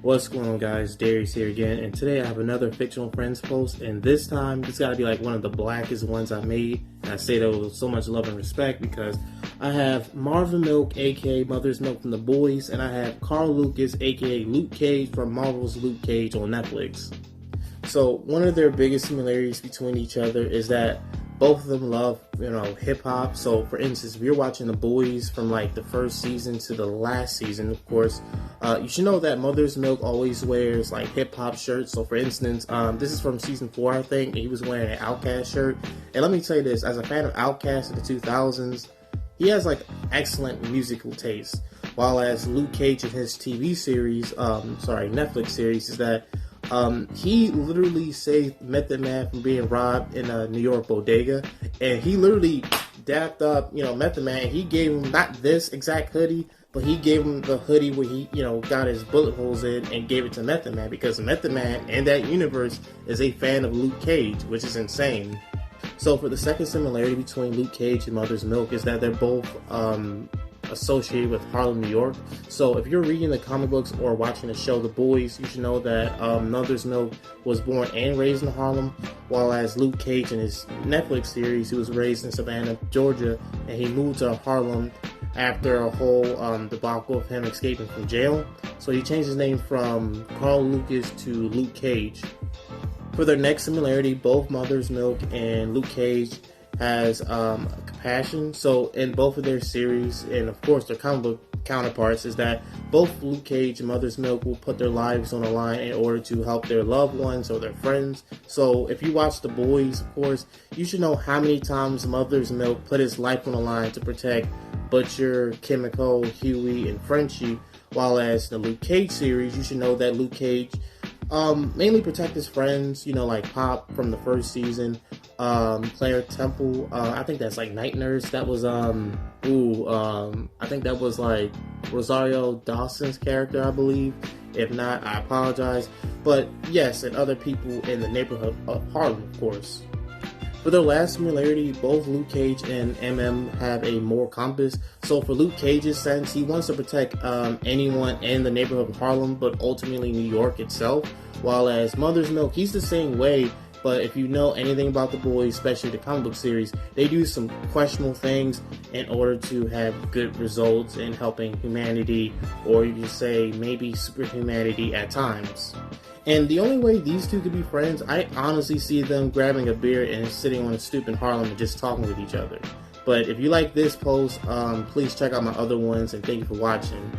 What's going on, guys? Darius here again, and today I have another Fictional Friends post, and this time it's got to be like one of the blackest ones I made. And I say that with so much love and respect because I have Marvin Milk, aka Mother's Milk from The Boys, and I have Carl Lucas, aka Luke Cage from Marvel's Luke Cage on Netflix. So one of their biggest similarities between each other is that both of them love, hip hop. So for instance, if you're watching The Boys from like the first season to the last season, of course, you should know that Mother's Milk always wears like hip hop shirts. So for instance, this is from season 4, I think, and he was wearing an Outkast shirt. And let me tell you this, as a fan of Outkast in the 2000s, he has like excellent musical taste. While as Luke Cage in his TV series, Netflix series, is that he literally saved Method Man from being robbed in a New York bodega, and he literally dapped up, Method Man. He gave him not this exact hoodie, but he gave him the hoodie where he, got his bullet holes in and gave it to Method Man, because Method Man in that universe is a fan of Luke Cage, which is insane. So for the second similarity between Luke Cage and Mother's Milk is that they're both associated with Harlem, New York. So if you're reading the comic books or watching the show The Boys, you should know that Mother's Milk was born and raised in Harlem, while as Luke Cage in his Netflix series, he was raised in Savannah, Georgia, and he moved to Harlem after a whole debacle of him escaping from jail. So he changed his name from Carl Lucas to Luke Cage. For their next similarity, both Mother's Milk and Luke Cage has compassion. So in both of their series, and of course their comic book counterparts, is that both Luke Cage and Mother's Milk will put their lives on the line in order to help their loved ones or their friends. So if you watch The Boys, of course, you should know how many times Mother's Milk put his life on the line to protect Butcher, Chemical, Huey, and Frenchie. While as the Luke Cage series, you should know that Luke Cage mainly protect his friends, like Pop from the first season, Claire Temple, I think that's like Night Nurse. That was, I think that was like Rosario Dawson's character, I believe. If not, I apologize. But yes, and other people in the neighborhood of Harlem, of course. For their last similarity, both Luke Cage and MM have a moral compass. So for Luke Cage's sense, he wants to protect anyone in the neighborhood of Harlem, but ultimately New York itself. While as Mother's Milk, he's the same way, but if you know anything about The Boys, especially the comic book series, they do some questionable things in order to have good results in helping humanity, or you could say maybe superhumanity at times. And the only way these two could be friends, I honestly see them grabbing a beer and sitting on a stoop in Harlem and just talking with each other. But if you like this post, please check out my other ones, and thank you for watching.